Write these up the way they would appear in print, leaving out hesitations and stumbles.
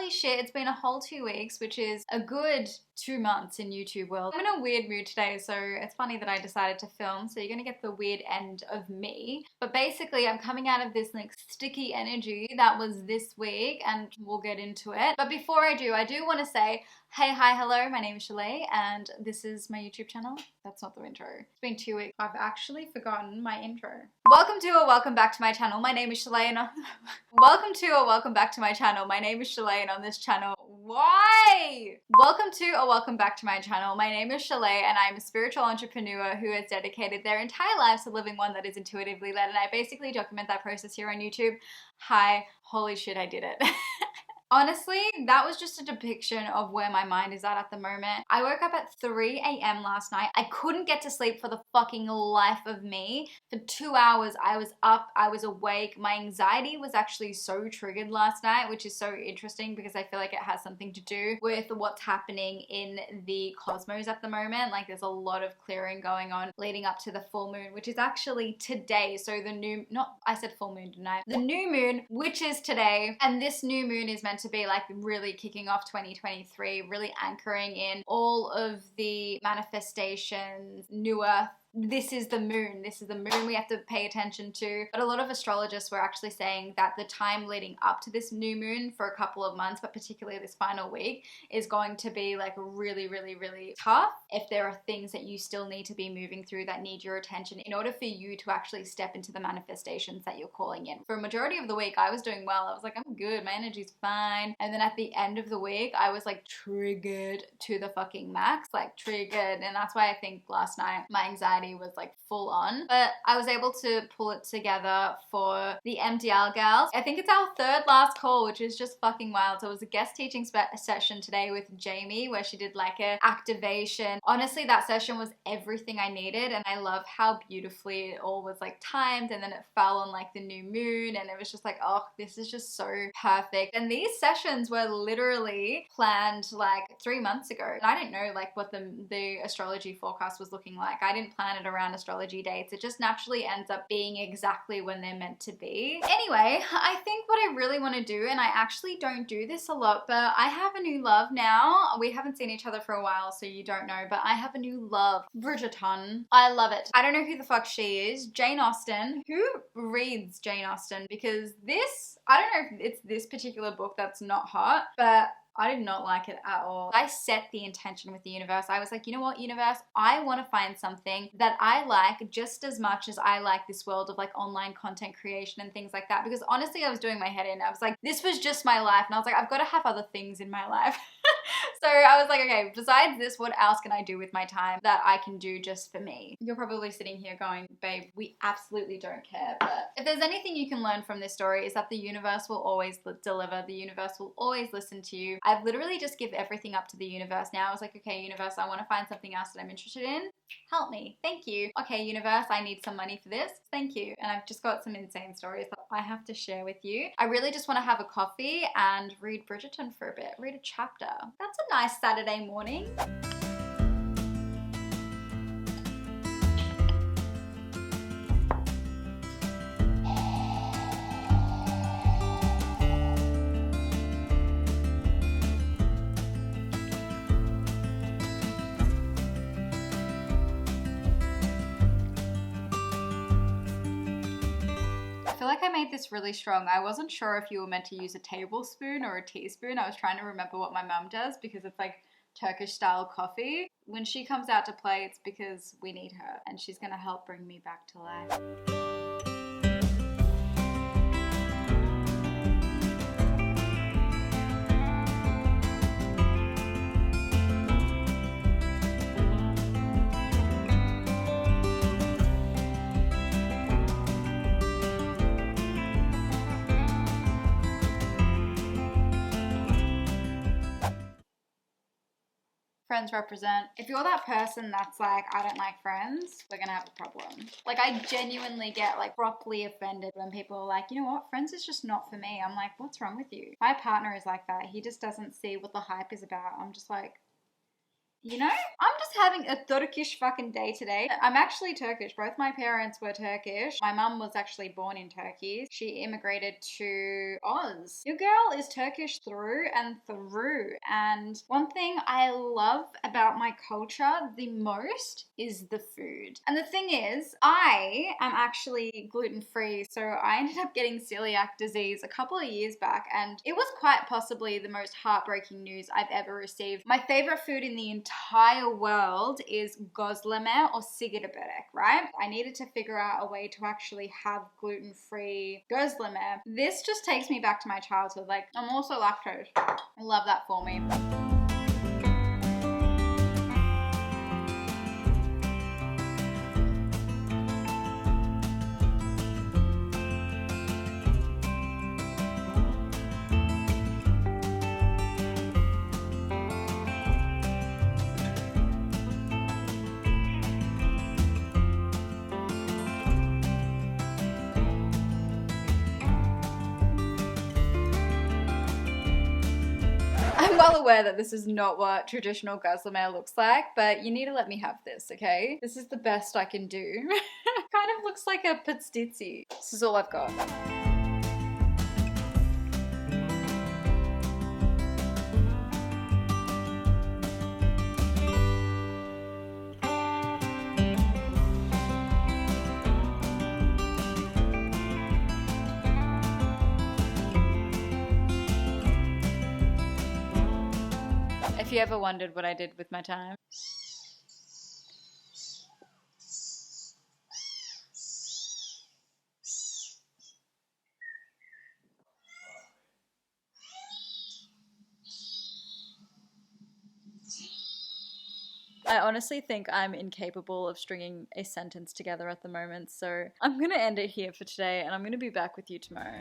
holy shit, it's been a whole 2 weeks, which is a good 2 months in YouTube world. I'm in a weird mood today, so it's funny that I decided to film, so you're gonna get the weird end of me. But basically, I'm coming out of this like sticky energy that was this week, and we'll get into it. But before I do want to say, hey, hi, hello, my name is Shalay, and this is my YouTube channel. That's not the intro. It's been 2 weeks. I've actually forgotten my intro. Welcome to or welcome back to my channel. My name is Shalay, and welcome to or welcome back to my channel. My name is Shalay, and on this channel, why? Welcome to or welcome back to my channel. My name is Shalay, and I'm a spiritual entrepreneur who has dedicated their entire lives to living one that is intuitively led, and I basically document that process here on YouTube. Hi, holy shit, I did it. Honestly, that was just a depiction of where my mind is at the moment. I woke up at 3 a.m. last night. I couldn't get to sleep for the fucking life of me. For 2 hours, I was up, I was awake. My anxiety was actually so triggered last night, which is so interesting because I feel like it has something to do with what's happening in the cosmos at the moment. Like there's a lot of clearing going on leading up to the full moon, which is actually today. So the new, I said full moon, didn't I? The new moon, which is today, and this new moon is meant to be like really kicking off 2023, really anchoring in all of the manifestations, new earth. This is the moon. This is the moon we have to pay attention to. But a lot of astrologists were actually saying that the time leading up to this new moon for a couple of months, but particularly this final week, is going to be like really, really, really tough if there are things that you still need to be moving through that need your attention in order for you to actually step into the manifestations that you're calling in. For a majority of the week, I was doing well. I was like, I'm good. My energy's fine. And then at the end of the week, I was like triggered to the fucking max, like triggered. And that's why I think last night my anxiety was like full on, but I was able to pull it together for the MDL gals. I think it's our third last call, which is just fucking wild. So it was a guest teaching session today with Jamie where she did like a activation. Honestly, that session was everything I needed, and I love how beautifully it all was like timed, and then it fell on like the new moon, and it was just like, oh, this is just so perfect. And these sessions were literally planned like 3 months ago, and I didn't know like what the astrology forecast was looking like. I didn't plan it around astrology dates. It just naturally ends up being exactly when they're meant to be. Anyway, I think what I really want to do, and I actually don't do this a lot, but I have a new love now. We haven't seen each other for a while, so you don't know, but I have a new love. Bridgerton. I love it. I don't know who the fuck she is. Jane Austen. Who reads Jane Austen? Because this, I don't know if it's this particular book that's not hot, but I did not like it at all. I set the intention with the universe. I was like, you know what, universe? I want to find something that I like just as much as I like this world of like online content creation and things like that. Because honestly, I was doing my head in. I was like, this was just my life. And I was like, I've got to have other things in my life. So I was like, okay, besides this, what else can I do with my time that I can do just for me? You're probably sitting here going, babe, we absolutely don't care. But if there's anything you can learn from this story, is that the universe will always deliver. The universe will always listen to you. I've literally just give everything up to the universe now. I was like, okay, universe, I want to find something else that I'm interested in. Help me. Thank you. Okay, universe, I need some money for this. Thank you. And I've just got some insane stories that I have to share with you. I really just want to have a coffee and read Bridgerton for a bit. Read a chapter. That's a nice Saturday morning. I feel like I made this really strong. I wasn't sure if you were meant to use a tablespoon or a teaspoon. I was trying to remember what my mum does because it's like Turkish style coffee. When she comes out to play, it's because we need her and she's gonna help bring me back to life. Friends represent. If you're that person that's like, I don't like friends, we're gonna have a problem. Like, I genuinely get like properly offended when people are like, you know what, friends is just not for me. I'm like, what's wrong with you? My partner is like that. He just doesn't see what the hype is about. I'm just like, You know, I'm just having a Turkish fucking day today. I'm actually Turkish. Both my parents were Turkish. My mum was actually born in Turkey. She immigrated to Oz. Your girl is Turkish through and through. And one thing I love about my culture the most is the food. And the thing is, I am actually gluten-free, so I ended up getting celiac disease a couple of years back, and it was quite possibly the most heartbreaking news I've ever received. My favorite food in the entire world is gözleme or sigara börek, right? I needed to figure out a way to actually have gluten-free gözleme. This just takes me back to my childhood. Like, I'm also lactose. I love that for me. I'm well aware that this is not what traditional gözleme looks like, but you need to let me have this, okay? This is the best I can do. Kind of looks like a pastitsi. This is all I've got. If you ever wondered what I did with my time. I honestly think I'm incapable of stringing a sentence together at the moment, so I'm gonna end it here for today, and I'm gonna be back with you tomorrow.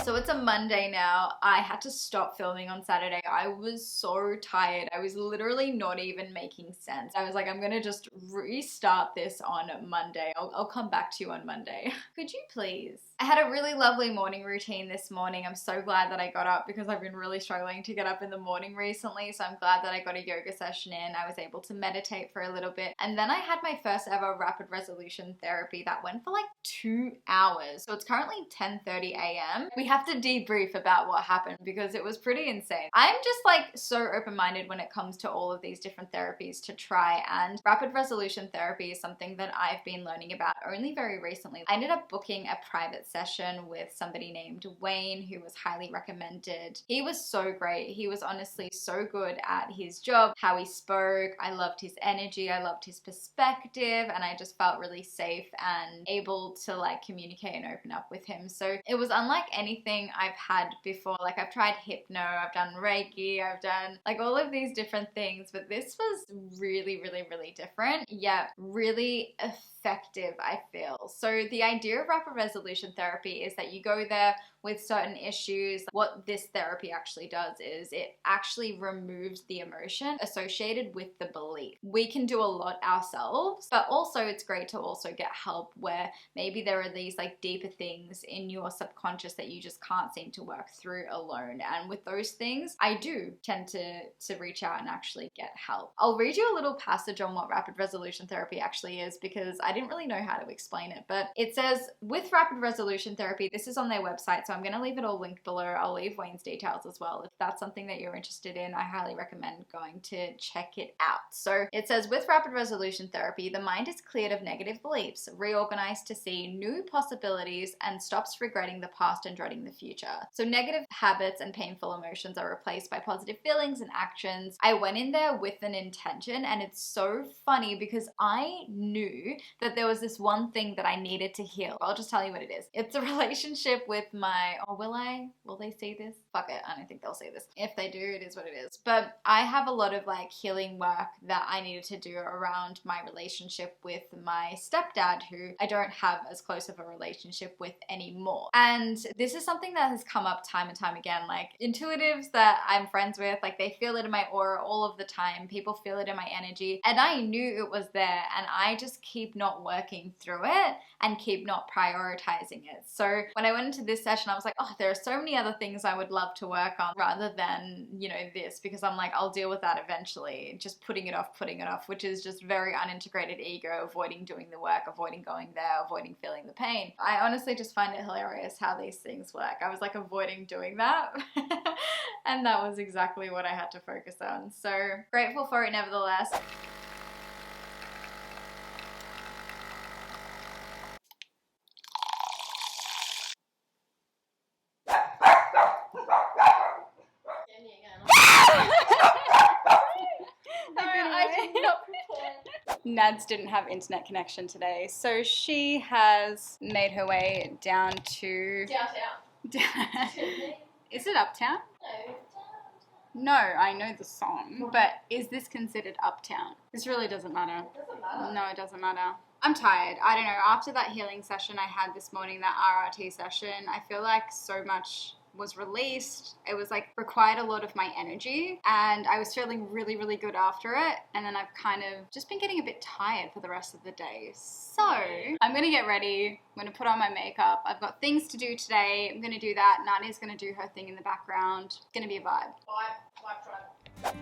So it's a Monday now. I had to stop filming on Saturday. I was so tired. I was literally not even making sense. I was like, I'm gonna just restart this on Monday. I'll come back to you on Monday. Could you please? I had a really lovely morning routine this morning. I'm so glad that I got up because I've been really struggling to get up in the morning recently. So I'm glad that I got a yoga session in. I was able to meditate for a little bit. And then I had my first ever rapid resolution therapy that went for like 2 hours. So it's currently 10:30 a.m. We have to debrief about what happened because it was pretty insane. I'm just like so open-minded when it comes to all of these different therapies to try, and rapid resolution therapy is something that I've been learning about only very recently. I ended up booking a private session with somebody named Wayne who was highly recommended. He was so great. He was honestly so good at his job, how he spoke. I loved his energy. I loved his perspective, and I just felt really safe and able to like communicate and open up with him. So it was unlike anything I've had before. Like I've tried hypno, I've done Reiki, I've done like all of these different things, but this was really, really, really different, yet really effective, I feel. So the idea of rapid resolution therapy is that you go there with certain issues. What this therapy actually does is it actually removes the emotion associated with the belief. We can do a lot ourselves, but also it's great to also get help where maybe there are these like deeper things in your subconscious that you just just can't seem to work through alone. And with those things, I do tend to reach out and actually get help. I'll read you a little passage on what rapid resolution therapy actually is, because I didn't really know how to explain it. But it says, with rapid resolution therapy, this is on their website, so I'm going to leave it all linked below. I'll leave Wayne's details as well. If that's something that you're interested in, I highly recommend going to check it out. So it says, with rapid resolution therapy, the mind is cleared of negative beliefs, reorganized to see new possibilities, and stops regretting the past and dreading the future. So negative habits and painful emotions are replaced by positive feelings and actions. I went in there with an intention, and it's so funny because I knew that there was this one thing that I needed to heal. I'll just tell you what it is. It's a relationship with my, oh, will they see this? Fuck it, I don't think they'll see this. If they do, it is what it is. But I have a lot of like healing work that I needed to do around my relationship with my stepdad, who I don't have as close of a relationship with anymore. And this is something that has come up time and time again. Like intuitives that I'm friends with, like they feel it in my aura all of the time. People feel it in my energy. And I knew it was there, and I just keep not working through it and keep not prioritizing it. So when I went into this session, I was like, oh, there are so many other things I would love to work on rather than, you know, this, because I'm like, I'll deal with that eventually. Just putting it off, which is just very unintegrated ego, avoiding doing the work, avoiding going there, avoiding feeling the pain. I honestly just find it hilarious how these things work. I was like avoiding doing that. And that was exactly what I had to focus on. So grateful for it nevertheless. Nads didn't have internet connection today, so she has made her way down to downtown. Is it uptown? No, I know the song, but is this considered uptown? This really doesn't matter. It doesn't matter. No, it doesn't matter. I'm tired. I don't know. After that healing session I had this morning, that RRT session, I feel like so much was released. It was like required a lot of my energy, and I was feeling really, really good after it. And then I've kind of just been getting a bit tired for the rest of the day. So I'm gonna get ready. I'm gonna put on my makeup. I've got things to do today. I'm gonna do that. Nani's gonna do her thing in the background. It's gonna be a vibe. Vibe.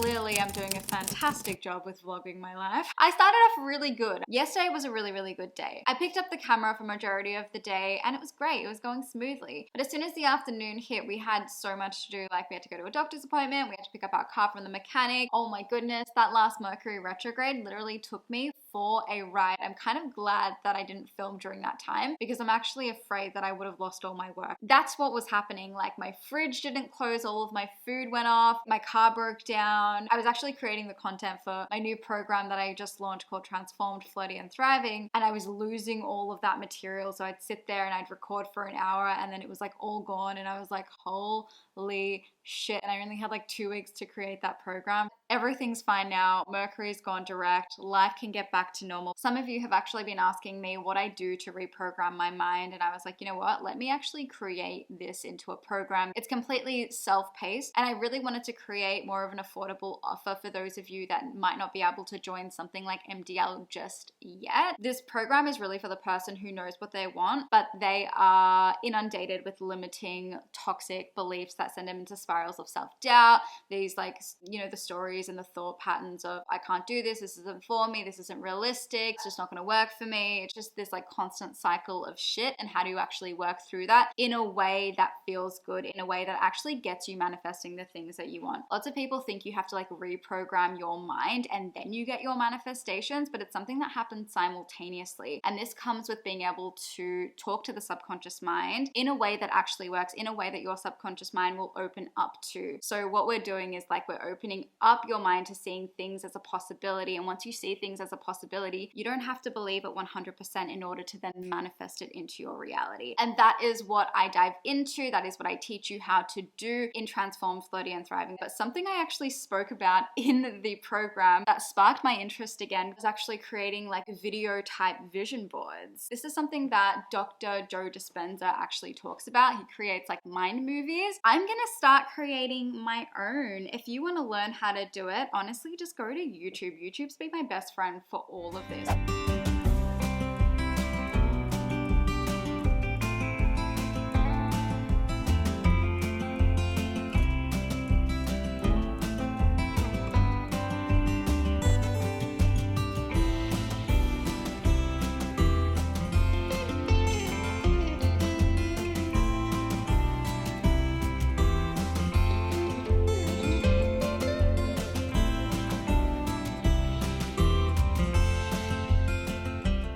Clearly I'm doing a fantastic job with vlogging my life. I started off really good. Yesterday was a really, really good day. I picked up the camera for majority of the day and it was great. It was going smoothly. But as soon as the afternoon hit, we had so much to do. Like we had to go to a doctor's appointment. We had to pick up our car from the mechanic. Oh my goodness, that last Mercury retrograde literally took me for a ride. I'm kind of glad that I didn't film during that time because I'm actually afraid that I would have lost all my work. That's what was happening. Like my fridge didn't close, all of my food went off, my car broke down. I was actually creating the content for my new program that I just launched called Transformed, Flirty and Thriving, and I was losing all of that material. So I'd sit there and I'd record for an hour and then it was like all gone and I was like, holy shit. And I only had like 2 weeks to create that program. Everything's fine now. Mercury's gone direct. Life can get back back to normal. Some of you have actually been asking me what I do to reprogram my mind, and I was like, you know what, let me actually create this into a program. It's completely self-paced, and I really wanted to create more of an affordable offer for those of you that might not be able to join something like MDL just yet. This program is really for the person who knows what they want, but they are inundated with limiting, toxic beliefs that send them into spirals of self-doubt. These, like, you know, the stories and the thought patterns of, I can't do this isn't for me, this isn't realistic, it's just not gonna work for me. It's just this like constant cycle of shit. And how do you actually work through that in a way that feels good, in a way that actually gets you manifesting the things that you want? Lots of people think you have to like reprogram your mind and then you get your manifestations, but it's something that happens simultaneously. And this comes with being able to talk to the subconscious mind in a way that actually works, in a way that your subconscious mind will open up to. So what we're doing is like we're opening up your mind to seeing things as a possibility. And once you see things as a possibility, you don't have to believe it 100% in order to then manifest it into your reality. And that is what I dive into. That is what I teach you how to do in Transform, Flirty and Thriving. But something I actually spoke about in the program that sparked my interest again was actually creating like video type vision boards. This is something that Dr. Joe Dispenza actually talks about. He creates like mind movies. I'm gonna start creating my own. If you want to learn how to do it, honestly, just go to YouTube. YouTube's been my best friend for all of this.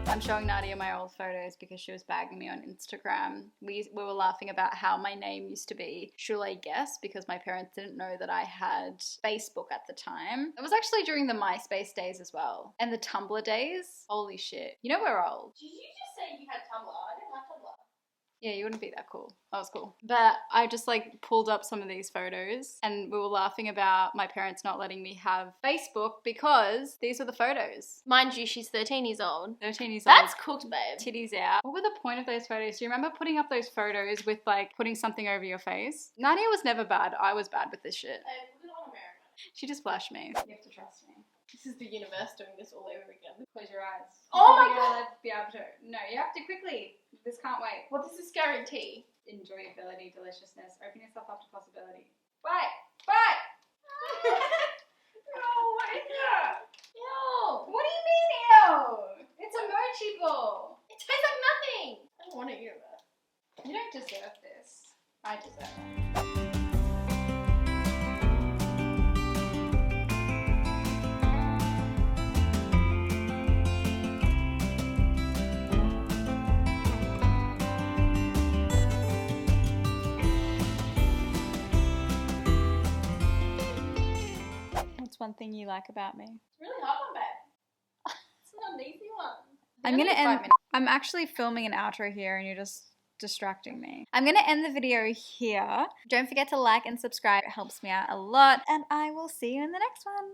I'm showing Nadia my old photos because she was bagging me on Instagram. We were laughing about how my name used to be Shule Guess because my parents didn't know that I had Facebook at the time. It was actually during the MySpace days as well. And the Tumblr days. Holy shit. You know we're old. Did you just say you had Tumblr? I didn't have Tumblr. Yeah, you wouldn't be that cool. That was cool. But I just like pulled up some of these photos and we were laughing about my parents not letting me have Facebook because these were the photos. Mind you, she's 13 years old. 13 years old. That's cooked, babe. Titties out. What were the point of those photos? Do you remember putting up those photos with like putting something over your face? Nadia was never bad. I was bad with this shit. Hey, put it on America. She just flashed me. You have to trust me. This is the universe doing this all over again. Close your eyes. Oh my You're God. gonna be able to. No, you have to quickly. This can't wait. What does this guarantee? Enjoyability, deliciousness. Open yourself up to possibility. Bye. Bye. No, what is that? Ew. What do you mean, ew? It's a mochi ball. It tastes like nothing. I don't want to eat it. You don't deserve this. I deserve it. What's one thing you like about me? It's really hard one, babe. It's not an easy one. I'm gonna Only 5 end. minutes. I'm actually filming an outro here and you're just distracting me. I'm gonna end the video here. Don't forget to like and subscribe. It helps me out a lot. And I will see you in the next one.